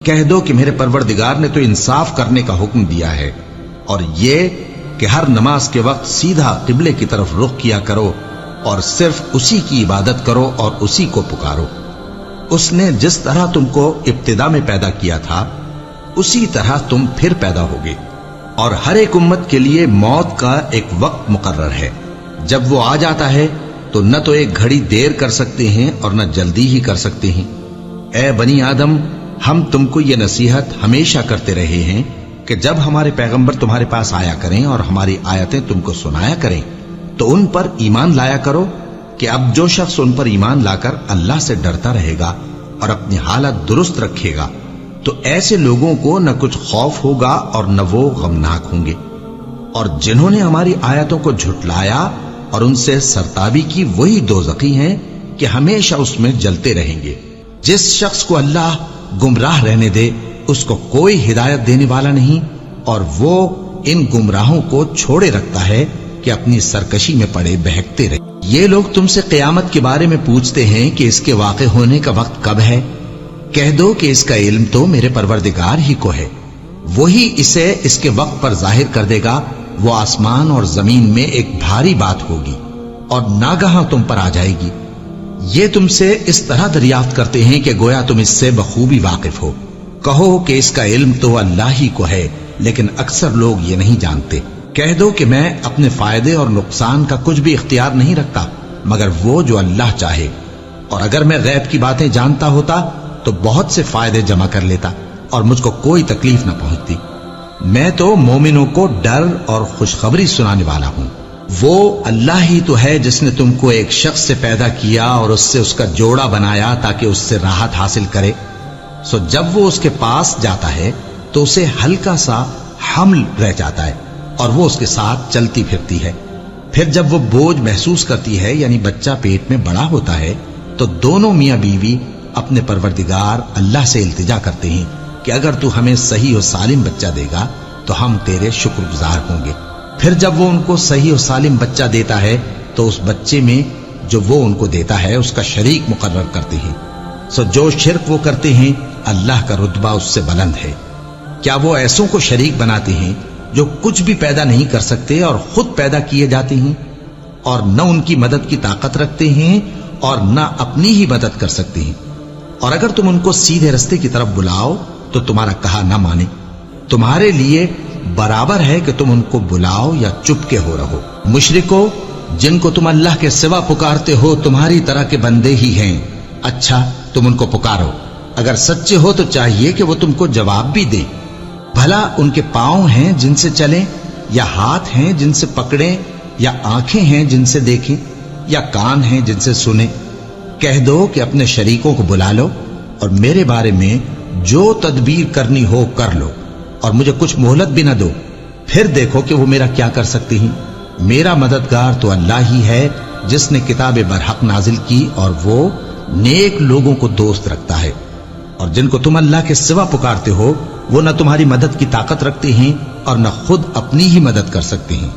کہہ دو کہ میرے پروردگار نے تو انصاف کرنے کا حکم دیا ہے، اور یہ کہ ہر نماز کے وقت سیدھا قبلے کی طرف رخ کیا کرو اور صرف اسی کی عبادت کرو اور اسی کو پکارو۔ اس نے جس طرح تم کو ابتدا میں پیدا کیا تھا اسی طرح تم پھر پیدا ہوگے، اور ہر ایک امت کے لیے موت کا ایک وقت مقرر ہے، جب وہ آ جاتا ہے تو نہ تو ایک گھڑی دیر کر سکتے ہیں اور نہ جلدی ہی کر سکتے ہیں۔ اے بنی آدم، ہم تم کو یہ نصیحت ہمیشہ کرتے رہے ہیں کہ جب ہمارے پیغمبر تمہارے پاس آیا کریں اور ہماری آیتیں تم کو سنایا کریں تو ان پر ایمان لایا کرو، کہ اب جو شخص ان پر ایمان لا کر اللہ سے ڈرتا رہے گا اور اپنی حالت درست رکھے گا تو ایسے لوگوں کو نہ کچھ خوف ہوگا اور نہ وہ غمناک ہوں گے۔ اور جنہوں نے ہماری آیتوں کو جھٹلایا اور ان سے سرتابی کی، وہی دوزخی ہیں کہ ہمیشہ اس میں جلتے رہیں گے۔ جس شخص کو اللہ گمراہ رہنے دے اس کو کوئی ہدایت دینے والا نہیں، اور وہ ان گمراہوں کو چھوڑے رکھتا ہے کہ اپنی سرکشی میں پڑے بہکتے رہے۔ یہ لوگ تم سے قیامت کے بارے میں پوچھتے ہیں کہ اس کے واقع ہونے کا وقت کب ہے؟ کہہ دو کہ اس کا علم تو میرے پروردگار ہی کو ہے، وہی اسے اس کے وقت پر ظاہر کر دے گا۔ وہ آسمان اور زمین میں ایک بھاری بات ہوگی اور ناگہاں تم پر آ جائے گی۔ یہ تم سے اس طرح دریافت کرتے ہیں کہ گویا تم اس سے بخوبی واقف ہو۔ کہو کہ اس کا علم تو اللہ ہی کو ہے، لیکن اکثر لوگ یہ نہیں جانتے۔ کہہ دو کہ میں اپنے فائدے اور نقصان کا کچھ بھی اختیار نہیں رکھتا مگر وہ جو اللہ چاہے، اور اگر میں غیب کی باتیں جانتا ہوتا تو بہت سے فائدے جمع کر لیتا اور مجھ کو کوئی تکلیف نہ پہنچتی۔ میں تو مومنوں کو ڈر اور خوشخبری سنانے والا ہوں۔ وہ اللہ ہی تو ہے جس نے تم کو ایک شخص سے پیدا کیا اور اس سے اس کا جوڑا بنایا تاکہ اس سے راحت حاصل کرے۔ سو جب وہ اس کے پاس جاتا ہے تو اسے ہلکا سا حمل رہ جاتا ہے اور وہ اس کے ساتھ چلتی پھرتی ہے۔ پھر جب وہ بوجھ محسوس کرتی ہے یعنی بچہ پیٹ میں بڑا ہوتا ہے تو دونوں میاں بیوی اپنے پروردگار اللہ سے التجا کرتے ہیں کہ اگر تو ہمیں صحیح و سالم بچہ دے گا تو ہم تیرے شکر گزار ہوں گے۔ پھر جب وہ ان کو صحیح و سالم بچہ دیتا ہے تو اس بچے میں جو وہ ان کو دیتا ہے اس کا شریک مقرر کرتے ہیں۔ سو جو شرک وہ کرتے ہیں اللہ کا رتبہ اس سے بلند ہے۔ کیا وہ ایسوں کو شریک بناتے ہیں جو کچھ بھی پیدا نہیں کر سکتے اور خود پیدا کیے جاتے ہیں، اور نہ ان کی مدد کی طاقت رکھتے ہیں اور نہ اپنی ہی مدد کر سکتے ہیں؟ اور اگر تم ان کو سیدھے رستے کی طرف بلاؤ تو تمہارا کہا نہ مانے، تمہارے لیے برابر ہے کہ تم ان کو بلاؤ یا چپ کے ہو رہو۔ مشرکو، جن کو تم اللہ کے سوا پکارتے ہو تمہاری طرح کے بندے ہی ہیں، اچھا تم ان کو پکارو، اگر سچے ہو تو چاہیے کہ وہ تم کو جواب بھی دیں۔ بھلا ان کے پاؤں ہیں جن سے چلیں، یا ہاتھ ہیں جن سے پکڑیں، یا آنکھیں ہیں جن سے دیکھیں، یا کان ہیں جن سے سنیں؟ کہہ دو کہ اپنے شریکوں کو بلا لو اور میرے بارے میں جو تدبیر کرنی ہو کر لو، اور مجھے کچھ مہلت بھی نہ دو، پھر دیکھو کہ وہ میرا کیا کر سکتی ہیں۔ میرا مددگار تو اللہ ہی ہے جس نے کتاب برحق نازل کی، اور وہ نیک لوگوں کو دوست رکھتا ہے۔ اور جن کو تم اللہ کے سوا پکارتے ہو وہ نہ تمہاری مدد کی طاقت رکھتے ہیں اور نہ خود اپنی ہی مدد کر سکتے ہیں۔